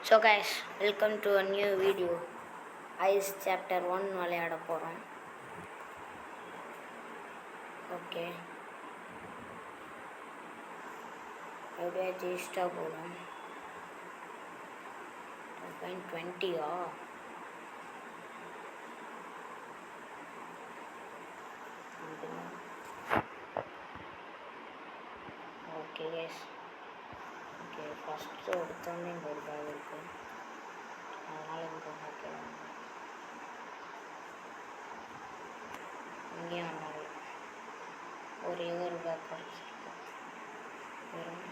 So guys, welcome to a new video. Ice chapter 1 விளையாட போகிறோம். Okay, எப்படியா ஜெயிச்சிட்டா போதும். 20-ஆ ஓகே கேஸ். ஓகே, ஃபஸ்ட்டு எடுத்தோன்னே இங்கே ஒரு பேக் இருக்குது, அதனால் இங்கே ஓகே இங்கேயும் வந்தாங்க. ஒரே ஒரு பேக் கிடச்சிருக்கு. வெறும்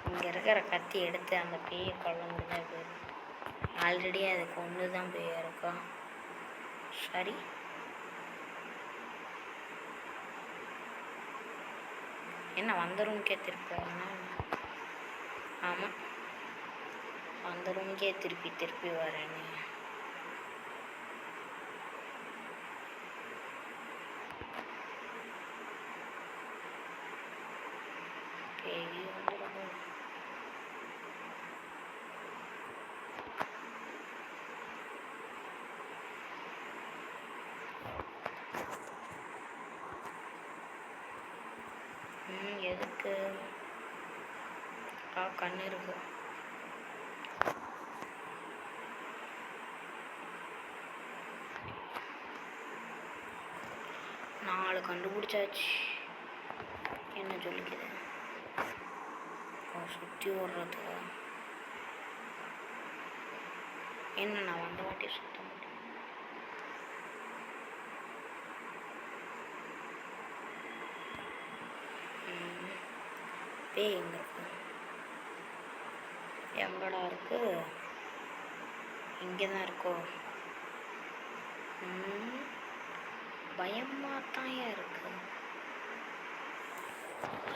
இங்கே இருக்கிற கத்தி எடுத்து அந்த பேயை கொல்ல முடியாது. பேர் ஆல்ரெடி அதுக்கு ஒன்று தான் பேயாக இருக்கும். சரி, என்ன வந்த ரூம்க்கே திருப்பி? ஆமாம், வந்த ரூம்க்கே திருப்பி வரேன்னு. பேய் வந்துடும். எதுக்கு கண்ணு இருக்கு? நாலு கண்டுபிடிச்சாச்சு. என்ன சொல்லிக்குது? சுற்றி ஓடுறது என்ன? நான் வந்த வாட்டி சுத்த முடியும். பேய் எங்கே இருக்கு? எங்கடா இருக்கு? இங்கே தான் இருக்கோ? பயமாக தான் இருக்கு.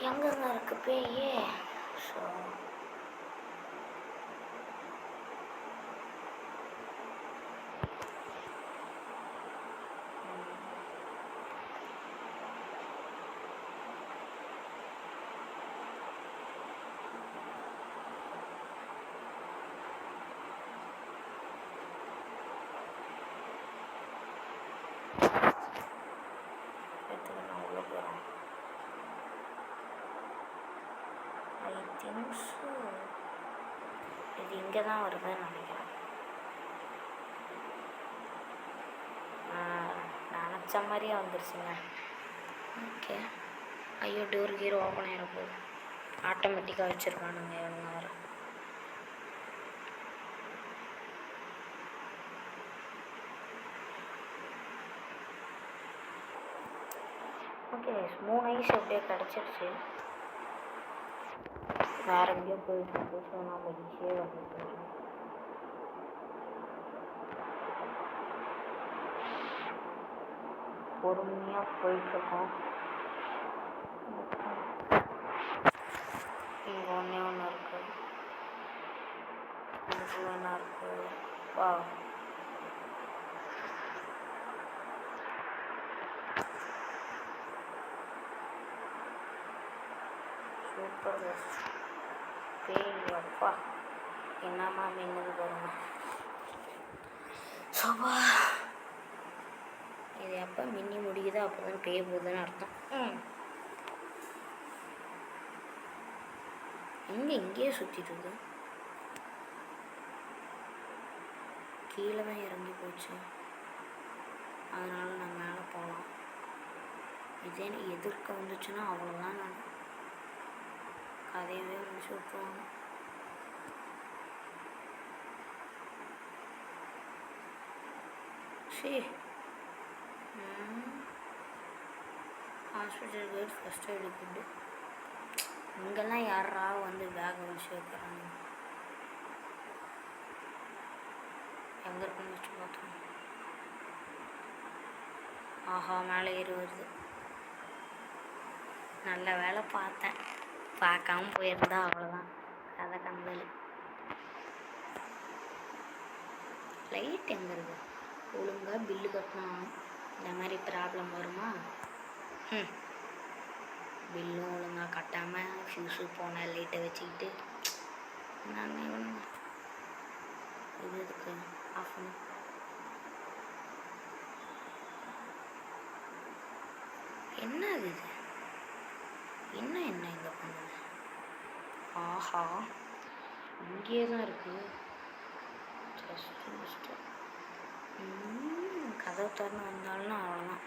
எங்கங்க இருக்கு பேயே? ஸோ இது இங்கே தான் வருதுன்னு நினைக்கிறேன். நினச்ச மாதிரியே வந்துருச்சுங்க. ஓகே, ஐயோ, டோர் கீர் ஓப்பன் ஆகிட போகுது. ஆட்டோமேட்டிக்காக வச்சுருக்கானுங்க இவங்க வர. ஓகே, 3 ஐஸ் அப்படியே கிடச்சிருச்சு. வேறு எங்கேயோ போயிட்டு. ஸோ நம்ம ஈஸியாக வந்து பொறுமையாக போயிட்டுருக்கோம். இங்கே ஒன்று இருக்குது, இங்கே ஒன்றா இருக்குது. வா, சூப்பர் பெஸ்ட். பேய் அப்பா என்னம்மா மின்னது பாருங்க. சோபா, இது எப்போ மின்னி முடியுதோ அப்போ தான் பேய் போகுதுன்னு அர்த்தம். இங்கேயே சுற்றிட்டு இருக்கு. கீழே தான் இறங்கி போச்சு, அதனால் நான் மேலே போகலாம். இதே எதிர்க்க வந்துச்சுன்னா அவ்வளோதான், நான் கதையவே முடிச்சு விட்டுருவாங்க. சரி, hospital gate first aid kit. இங்கெல்லாம் யாரா வந்து பேக்கை வச்சு வைக்கிறாங்க? எங்கே இருக்குன்னு வச்சு பார்த்தோம். ஆஹா, மேலே ஏறி வருது. நல்ல வேலை பார்த்தேன், பார்க்காம போயிருந்தா அவ்வளோதான் கதை கந்தல். லைட் எங்கே இருக்குது? ஒழுங்காக பில்லு கட்டினா இந்த மாதிரி ப்ராப்ளம் வருமா? பில்லும் ஒழுங்காக கட்டாமல் ஃபியூஸு போன லைட்டை வச்சுக்கிட்டு நான் இது எதுக்கு ஆஃப் பண்ணி என்ன இது என்ன இங்கே பண்ணுது? ஆஹா, இங்கேயே தான் இருக்குது. ஜஸ்ட்டு கதவு திறந்து வந்தாலும் அவ்வளோதான்.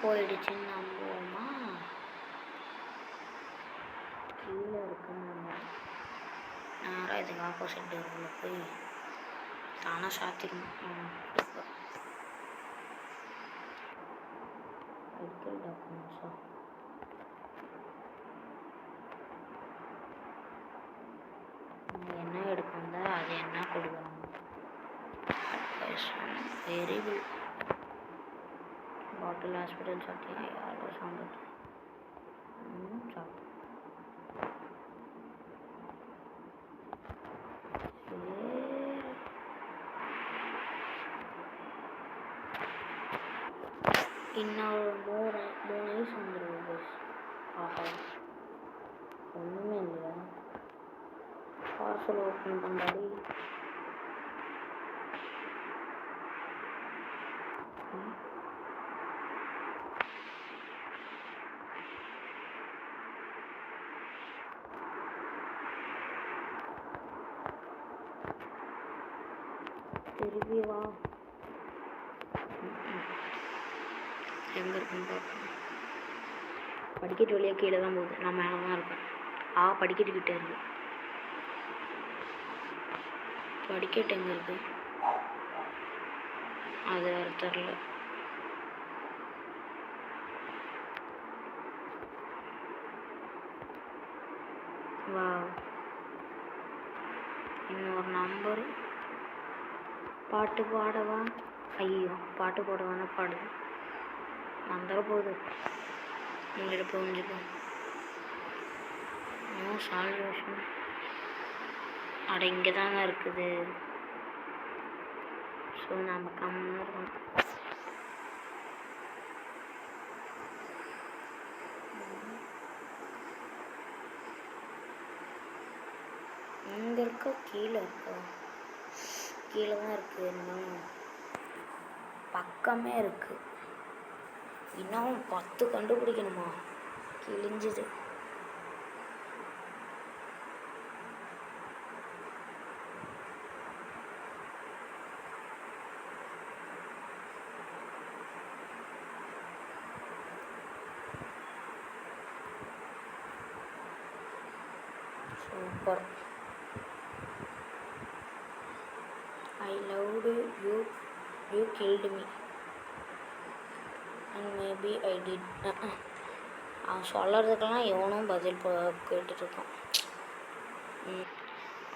போயிடுச்சுன்னு நம்புவோமா? கீழே இருக்குன்னு நேராக இதுக்கு ஆப்போசிட் டோருக்குள்ளே போய் தானாக சாத்திடணும். மெடிக்கல் டாக்குமெண்ட்ஸா? என்ன எடுக்க வந்தால் அது என்ன கொடுக்கணும்? வெரிபிள் பாட்டில் ஹாஸ்பிட்டல் சாப்பிட்டியா? யாரோ சாப்பிட்டு சாப்பிட்டு இன்னொரு 3 வயசு வந்துடுது. ஆஹா, ஒன்றுமே இல்லையா? பார்சல் ஓப்பன் பண்ணாடி. திரும்பி வா. எங்கே இருக்குன்னு பார்ப்போம். படிக்கட்டு வழியாக கீழே தான் போகுது. நான் மேலே தான் இருக்கேன். படிக்கட்டுக்கிட்டே இருக்கு. படிக்கட்டு எங்கே இருக்கு? அது வேறு தெரில. வா, இன்னொரு நம்பரு. பாட்டு பாடவா? ஐயோ, பாட்டு பாடவானா? பாடுது. வந்துட போகுது. உங்கள்கிட்ட புரிஞ்சுக்கும். No salvation. அட, இங்கே தாங்க இருக்குது. ஸோ நம்ம கம்மியாக இருக்கணும். இங்கே இருக்கா கீழே இருக்கா? கீழே தான் இருக்குது. இன்னும் பக்கமே இருக்குது. இன்னும் 10 கண்டுபிடிக்கணுமா? கிழிஞ்சுது. Super. I loved you. You killed me. And maybe I did. அவன் சொல்கிறதுக்கெல்லாம் எவனும் பதில் கேட்டுட்ருக்கான்.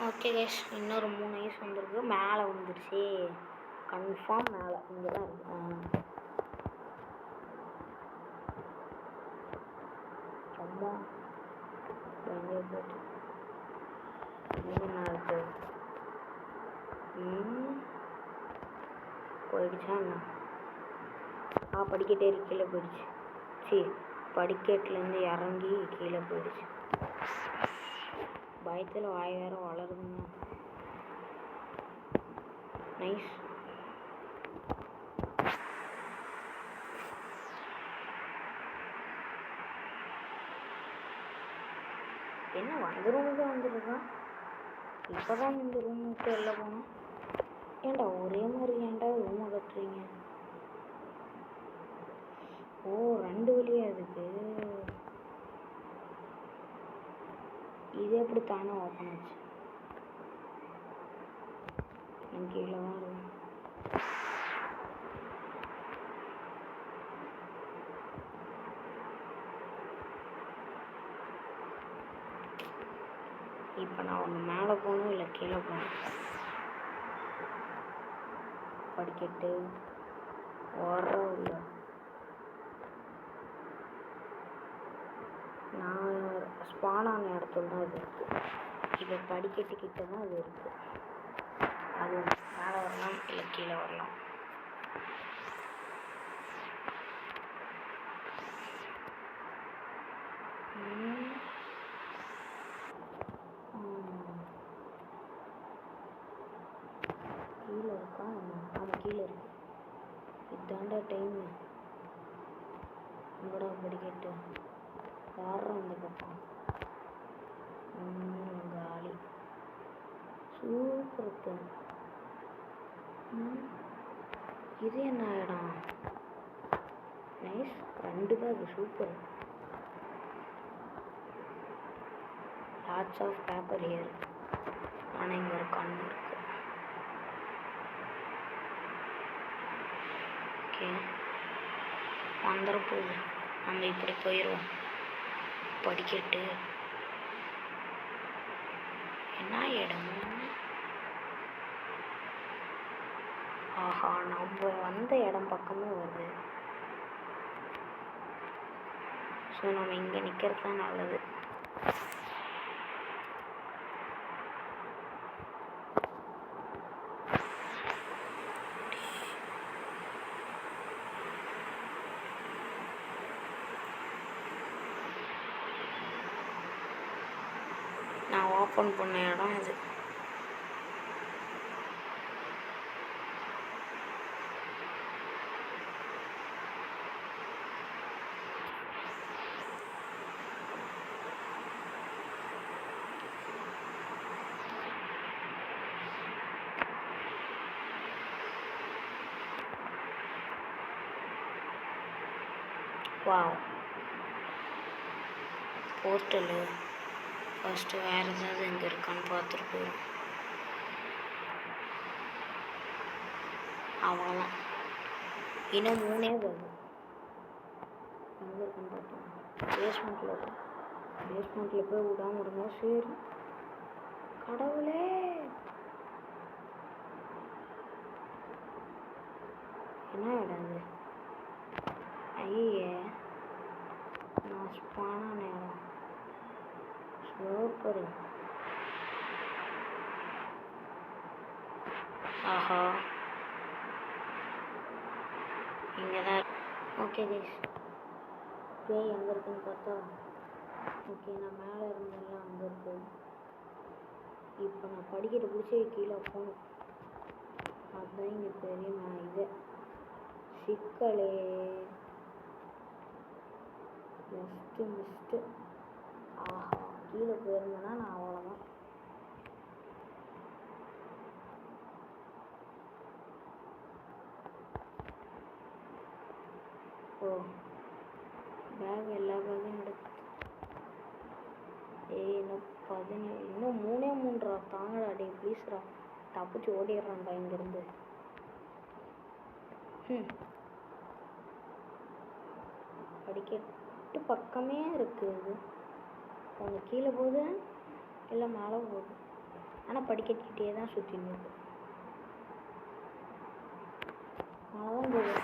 ஓகே கைஸ், இன்னொரு 3 வயசு வந்துருக்கு. மேலே வந்துருச்சு. கன்ஃபார்ம் மேலே இங்கே தான் இருக்கு. அம்மா எங்கே போட்டு என்ன இருக்கு? போயிடுச்சா என்ன? படிக்கட்டே கீழே போயிடுச்சு. படிக்கட்டுலேருந்து இறங்கி கீழே போயிடுச்சு. பயத்தில் வாய் வேற வளருதுங்க. நைஸ். என்ன அந்த ரூமுக்கு வந்துருக்கான்? இப்போ தான் இந்த ரூமுக்கு வெளில போனோம். ஏன்டா ஒரே மாதிரி ஏன்டா ரூமை கட்டுறீங்க? 2 வழியா அதுக்கு. இது எப்படி தானே ஓப்பன் ஆச்சு? நான் கீழே தான் இருக்கும். இப்போ நான் ஒன்று மேலே போகணும் இல்லை கீழே போகணும்? படிக்கட்டு உள்ள நான் ஸ்பானான இடத்துல தான் இது இருக்குது. இப்போ படிக்கட்டுக்கிட்ட தான் அது இருக்குது. அது மேலே வரலாம் இல்லை கீழே வரலாம். கீழே இருக்கா? ஆமாம் கீழே இருக்கு. இதாண்டா டைமு. உங்களோட படிக்கட்டு யாரும் அந்த பக்கம் காலி. சூப்பர் இருக்கு. இது என்ன இடம்? Nice. 2 bag super. Lots of paper here. ஆனால் இங்கே ஒரு கண்ணு இருக்கு. ஓகே வந்துட போகுது. நம்ம இப்படி போயிடுவோம். படிக்கட்டு என்ன இடம்? ஆஹா, நம்ம வந்த இடம் பக்கமே வருது. ஸோ நம்ம இங்கே நிற்கிறது தான் நல்லது. நான் ஓப்பன் பண்ண இடம் இது. Wow, portal. ஃபஸ்ட்டு வேறு ஏதாவது எங்கே இருக்கான்னு பார்த்துட்டு போயிடும். அவ்வளோதான். இன்னும் 3 வருது. எங்கே இருக்குன்னு பார்த்தோம். பேஸ்மெண்ட்டில் இருக்கும். பேஸ்மெண்ட்டில் போய் விடாமல் விடுங்க. சரி கடவுளே, என்ன இடம் இது? ஐயே, நான் ஸ்பான நேரம். சூப்பர். ஆஹா, இங்கே தான். ஓகே கைஸ், பேய் எங்கே இருக்குன்னு பார்த்தா, ஓகே நான் மேலே இருந்தெல்லாம் அங்கே இருக்கு. இப்போ நான் படிக்கட்டு பிடிச்சி கீழே போகணும். அதுதான் இங்கே பெரிய இது சிக்கலே. மிஸ்ட்டு. ஆஹா, கீழே போயிருந்தேன்னா நான் அவ்வளோதான். ஓ, பேக் எல்லா பேக்கையும் எடுத்து. இன்னும் 17, இன்னும் 3 தாங்கடா. டே ப்ளீஸ்ரா, தப்பிச்சு ஓடிடுறான்டா இங்கேருந்து. படிக்கட்டு பக்கமே இருக்குது. இது ஒன்று கீழே போகுது, இல்லை மேலே போகுது. ஆனால் படிக்கட்டுக்கிட்டே தான் சுற்றின்னு இருக்கு. மேலே தான் போகுது.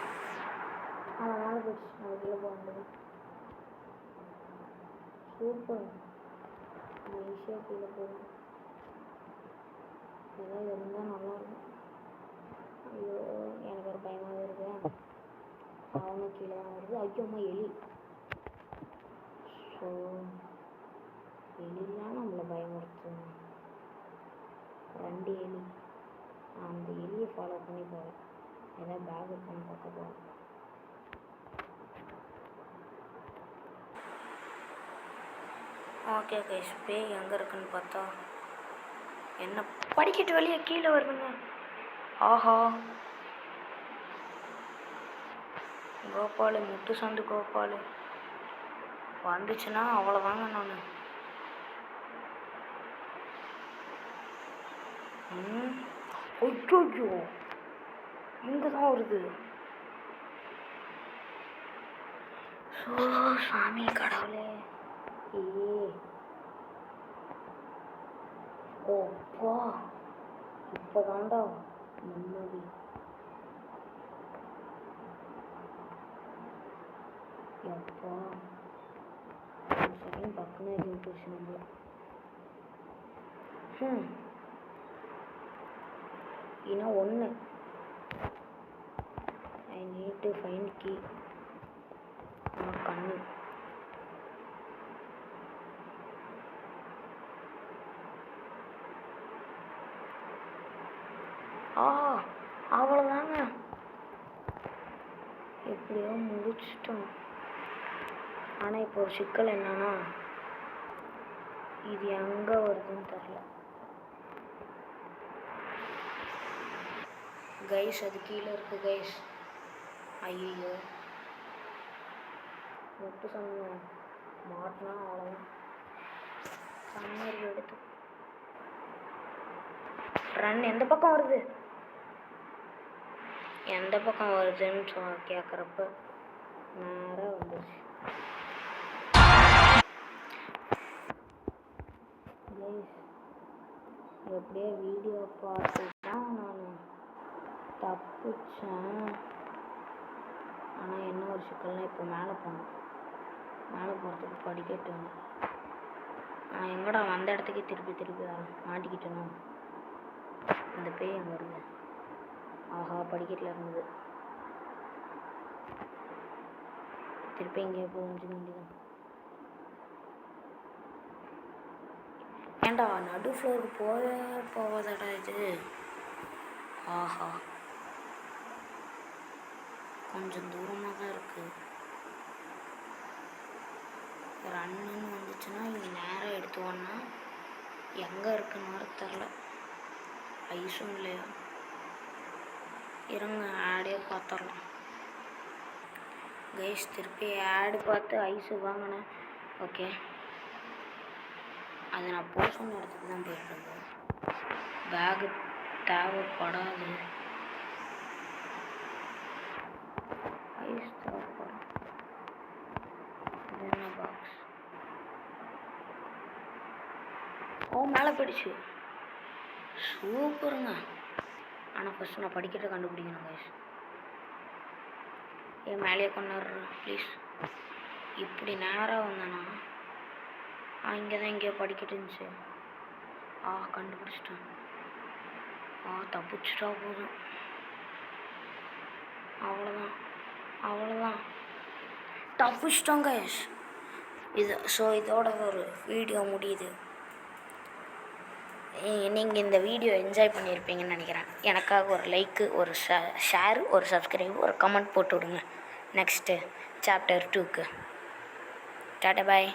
அவன் மேலே போயிடுச்சு. நம்ம கீழே போக முடியாது. சூப்பர். ஈஸியாக கீழே போகுது. இதெல்லாம் இருந்தால் நல்லாயிருக்கும். ஐயோ, எனக்கு ஒரு பயமாக இருக்கு. அவங்க கீழே தான் வருது. ஐயோம்மா, எலி. ஸோ எலிலாம் நம்மளை பயமுறுத்துங்க. 2 எலி. அந்த எலியை ஃபாலோ பண்ணி போகிறேன். ஏதாவது பேக் இருக்கான்னு பார்க்க போகிறேன். ஓகே கைஸ், பேய் எங்கே இருக்குன்னு பார்த்தா என்ன படிக்கட்டு வழியே கீழே வருதுங்க. ஆஹா, கோபாலு, முட்டு சந்து கோபாலு வந்துச்சுன்னா அவ்வளோதாங்க. நான் ஐயோ, இங்கே தான் வருது. ஸோ சாமி கடவுளே. ஓப்பா, இப்போ தாண்டா நிம்மதி. எப்பா பக்கமே போச்சு நம்ம. இன்னும் ஒன்று. I need to find key. கண்ணு. அவ்வளோதாங்க. எப்படியோ முடிச்சிட்டோம். ஆனால் இப்போ ஒரு சிக்கல் என்னன்னா, இது எங்கே வருதுன்னு தெரில கைஸ். அது கீழே இருக்குது கைஸ். ஐயோ மட்டும் சொன்ன மாட்டினா அவ்வளோதான். கண்ணீர் எடுத்து ரன். எந்த பக்கம் வருது எந்த பக்கம் வருதுன்னு கேட்குறப்ப நேராக வந்துடுச்சு. எப்படியே வீடியோ பார்த்து தான் நான் தப்பிச்சேன். ஆனால் என்ன ஒரு சிக்கல்னால் இப்போ மேலே போகணும். மேலே போகிறதுக்கு படிக்கட்டு வேணும். நான் எங்கடா வந்த இடத்துக்கே திருப்பி மாட்டிக்கிட்டணும். இந்த பேய் அங்கே வருது. ஆஹா படிக்கட்டில் இருந்தது. திருப்பி எங்கேயோ போக வேண்டியதான். ஏண்டா நடு ஃப்ளோருக்கு போவதடா இது. ஆஹா கொஞ்சம் தூரமாக தான் இருக்குது. ரன்னுன்னு வந்துச்சுன்னா இங்கே நேராக எடுத்துவோன்னா எங்கே இருக்குன்னு தெரில. ஐஸும் இல்லையா? இருங்க ஆடே பார்த்துடலாம் கைஸ். திருப்பி ஆடு பார்த்து ஐஸு வாங்கினேன். ஓகே, அது நான் போஷன் இடத்துக்கு தான் போயிட்டுருக்கேன். பேகு தேவைப்படாது. ஐஸ் தேவைப்படும். இது என்ன பாக்ஸ்? மேலே போயிடுச்சு. சூப்பருங்க. ஆனால் ஃபஸ்ட்டு நான் படிக்கட்டை கண்டுபிடிக்கணும் கைஸ். மேலேயே கொண்டாடுற ப்ளீஸ். இப்படி நேராக வந்தேன்னா இங்கே தான் எங்கேயோ படிக்கட்டு இருந்துச்சு. கண்டுபிடிச்சிட்டேன். தப்பிச்சிட்டா போதும். அவ்வளோதான் தப்பிச்சிட்டோம் கைஸ். இதோட ஒரு வீடியோ முடியுது. நீங்கள் இந்த வீடியோ என்ஜாய் பண்ணியிருப்பீங்கன்னு நினைக்கிறேன். எனக்காக ஒரு லைக்கு, ஒரு ஷேர், ஒரு சப்ஸ்கிரைப், ஒரு கமெண்ட் போட்டு விடுங்க. நெக்ஸ்ட்டு சாப்டர் 2க்கு. டாடா பாய்.